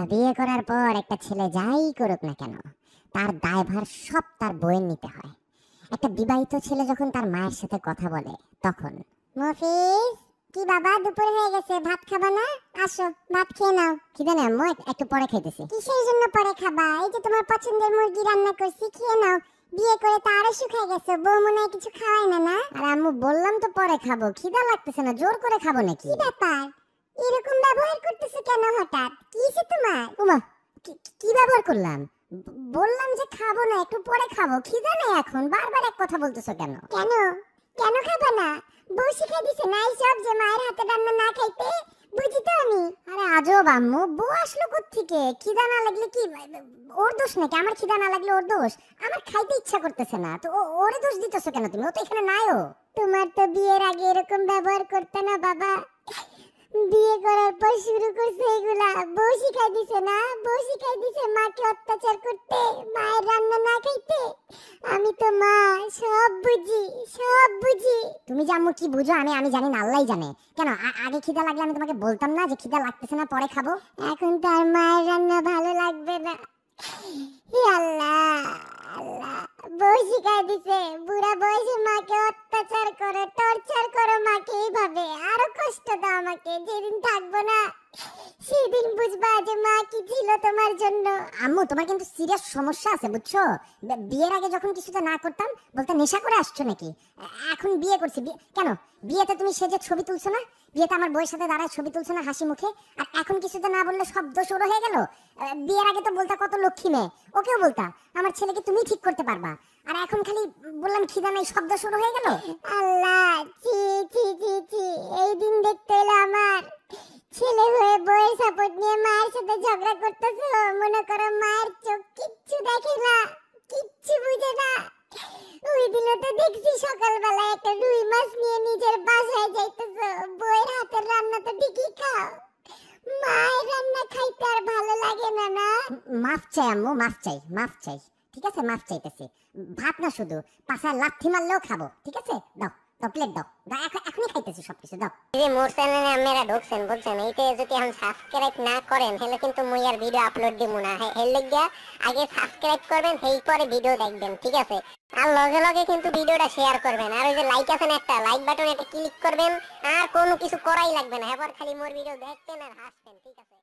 বিয়ে করার পর একটা ছেলে যাই করুক না কেন, তার দায়ভার সব তার বউয়ের নিতে হয়। একটা বিবাহিত ছেলে যখন তার মায়ের সাথে কথা বলে তখন, মফিজ, কি বাবা, দুপুর হয়ে গেছে, ভাত খাবা না? আসো ভাত খেয়ে নাও। খিদে নেই আম্মু, একটু পরে খাইতেছি। কিসের জন্য পরে খাবা? এই যে তোমার পছন্দের মুরগি রান্না করছি, খেয়ে নাও। বিয়ে করে তো আরো শুকাই গেছো, বউ মনে হয় কিছু খাওয়াই না। না আরে আম্মু, বললাম তো পরে খাবো, খিদা লাগতেছে না, জোর করে খাবো নাকি? কি ব্যাপার, এরকম ব্যবহার করতেছো কেন হঠাৎ? কি হইছে তোমার? ওমা, কি ব্যবহার করলাম? বললাম যে খাবো না, একটু পরে খাবো, খিদা নেই এখন, বারবার এক কথা বলতেছো কেন? কেন কেন খাবা না? বউ শিখাই দিছে না এইসব, যে মায়ের হাতে রান্না না খাইতে? বুঝি তো আমি। আরে আজব আম্মু, বউ আসলো কোত্থেকে? খিদা না লাগলে কি ওর দোষ নাকি? আমার খিদা না লাগলে ওর দোষ? আমার খাইতে ইচ্ছা করতেছে না তো ওরে দোষ দিতেছো কেন তুমি? ও তো এখানে নাইও। তোমার তো বিয়ের আগে এরকম ব্যবহার করতে না বাবা, বিয়ে করার পর শুরু করছে এগুলা। বউ শিখাই দিছে না? বউ শিখাই দিছে মাকে অত্যাচার করতে, মায়ের রান্না না খাইতে। আমি তো মা, সব বুঝি, সব বুঝি। তুমি যে আম্মু কি বুঝো আমি জানি না, আল্লাহই জানে। কেন আগে খিদা লাগলে আমি তোমাকে বলতাম না যে খিদা লাগতেছে না, পরে খাবো? এখন তো আর মায়ের রান্না ভালো লাগবে না। হে আল্লাহ, আল্লাহ, বউ শিখাই দিছে বুড়া বয়সে মাকে অত্যাচার করো, টর্চার করো মাকে এইভাবে, আরো কষ্ট দাও আমাকে। যেদিন থাকবো না সেদিন বুঝবা যে মা কি ছিল তোমার জন্য। আম্মু, তোমার কিন্তু সিরিয়াস সমস্যা আছে বুঝছো? বিয়ের আগে যখন কিছুতে না করতাম বলতে নেশা করে আসছো নাকি? এখন বিয়ে করছি, কেন বিয়েতে তুমি সেজে ছবি তুলছো না? বিয়েতে আমার বউয়ের সাথে দাঁড়ায় ছবি তুলছো না হাসি মুখে? আর এখন কিছুতে না বললে সব দোষ ওর হয়ে গেল? বিয়ের আগে তো বলতা কত লক্ষ্মী মেয়ে, ওকেও বলতা আমার ছেলেকে তুমি ঠিক করতে পারবা, আর এখন খালি বললাম খিদা নাই, শব্দ শুরু হয়ে গেল। আল্লাহ, ছি ছি ছি ছি, এই দিন দেখতে এলো আমার। ছেলে হয়ে বউয়ের সাপোর্ট নিয়ে মায়ের সাথে ঝগড়া করতেছো, মনে করো মায়ের চোখ কিচ্ছু দেখে না, কিচ্ছু বুঝে না। ওই দিনও তো দেখছি সকালবেলা একটা রুই মাছ নিয়ে নিজের বাসায় যাইতেছো, বউয়ের হাতের রান্না তো ঠিকই খাও, মায়ের রান্না খাইতে আর ভালো লাগে না। না, মাফ চাই আম্মু, মাফ চাই, মাফ চাই। ঠিক আছে, মাফ চাইতেছি। ভাত না শুধু, পাছায় লাথি মারলেও খাবো। ঠিক আছে, দাও দাও, প্লেট দাও, এখনই খাইতেছি সবকিছু, দাও। এই যে মোর চ্যানেলে আপনারা ঢুকছেন বুঝছেন, এইতে যদি এখন সাবস্ক্রাইব না করেন তাহলে কিন্তু মুই আর ভিডিও আপলোড দিব না। এর লাগিয়া আগে সাবস্ক্রাইব করবেন, সেই পরে ভিডিও দেখবেন, ঠিক আছে? আর লগে লগে কিন্তু ভিডিওটা শেয়ার করবেন, আর ওই যে লাইক আছে না, একটা লাইক বাটন, এটা ক্লিক করবেন, আর কোনো কিছু করাই লাগবে না, এবার খালি মোর ভিডিও দেখবেন আর হাসবেন, ঠিক আছে?